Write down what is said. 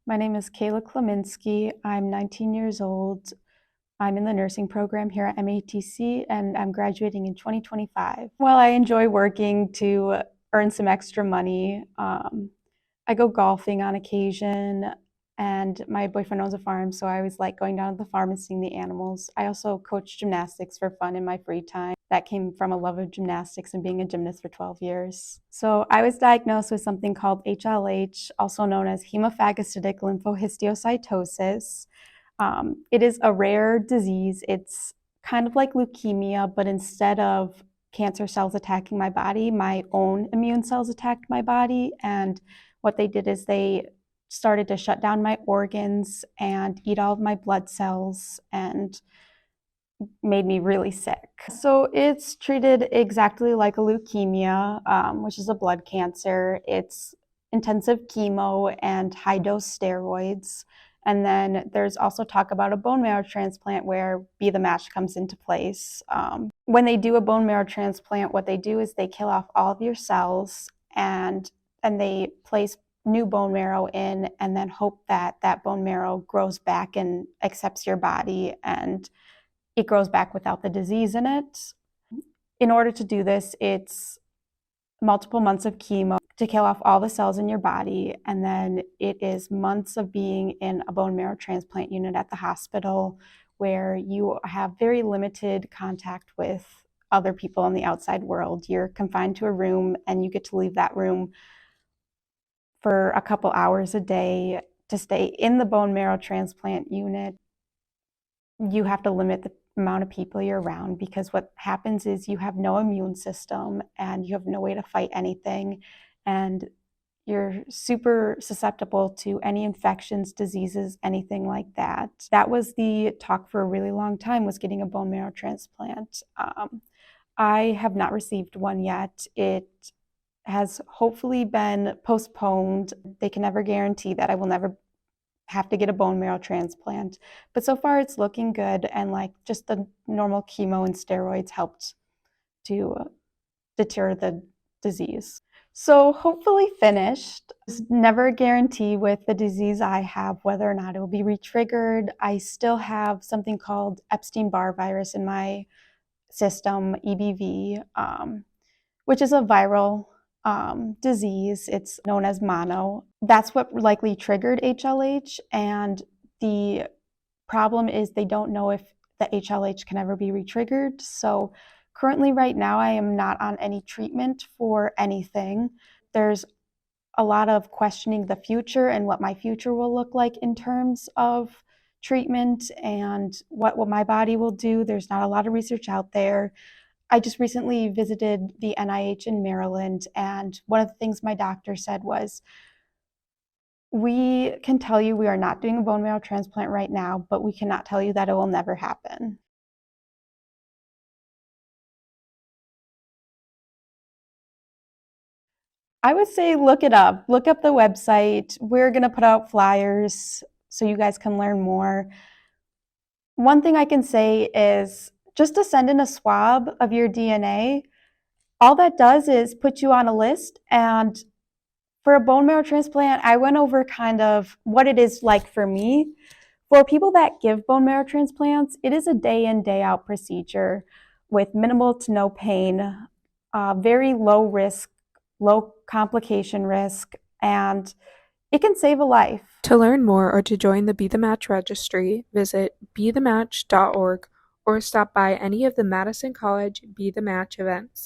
My name is Kayla K. I'm 19 years old. I'm in the nursing program here at MATC and I'm graduating in 2025. Well, I enjoy working to earn some extra money. I go golfing on occasion, and my boyfriend owns a farm, so I always like going down to the farm and seeing the animals. I also coach gymnastics for fun in my free time. That came from a love of gymnastics and being a gymnast for 12 years. So I was diagnosed with something called HLH, also known as Hemophagocytic Lymphohistiocytosis. It is a rare disease. It's kind of like leukemia, but instead of cancer cells attacking my body, my own immune cells attacked my body. And what they did is they started to shut down my organs and eat all of my blood cells and made me really sick. So it's treated exactly like a leukemia, which is a blood cancer. It's intensive chemo and high dose steroids. And then there's also talk about a bone marrow transplant where Be the Match comes into place. When they do a bone marrow transplant, what they do is they kill off all of your cells and they place new bone marrow in and then hope that that bone marrow grows back and accepts your body and it grows back without the disease in it. In order to do this, it's multiple months of chemo to kill off all the cells in your body, and then it is months of being in a bone marrow transplant unit at the hospital where you have very limited contact with other people in the outside world. You're confined to a room and you get to leave that room for a couple hours a day to stay in the bone marrow transplant unit. You have to limit the amount of people you're around because what happens is you have no immune system and you have no way to fight anything, and you're super susceptible to any infections, diseases, anything like that. That was the talk for a really long time, was getting a bone marrow transplant. I have not received one yet. It has hopefully been postponed. They can never guarantee that I will never have to get a bone marrow transplant. But so far it's looking good, and like just the normal chemo and steroids helped to deter the disease. So hopefully finished. There's never a guarantee with the disease I have whether or not it will be retriggered. I still have something called Epstein-Barr virus in my system, EBV, which is a viral disease. It's known as mono. That's what likely triggered HLH, and the problem is they don't know if the HLH can ever be retriggered. So currently right now I am not on any treatment for anything. There's a lot of questioning the future and what my future will look like in terms of treatment and what my body will do. There's not a lot of research out there. I just recently visited the NIH in Maryland, and one of the things my doctor said was, we can tell you we are not doing a bone marrow transplant right now, but we cannot tell you that it will never happen. I would say look it up. Look up the website. We're going to put out flyers so you guys can learn more. One thing I can say is just to send in a swab of your DNA. All that does is put you on a list, and for a bone marrow transplant, I went over kind of what it is like for me. For people that give bone marrow transplants, it is a day in, day out procedure with minimal to no pain, very low risk, low complication risk, and it can save a life. To learn more or to join the Be the Match registry, visit bethematch.org or stop by any of the Madison College Be the Match events.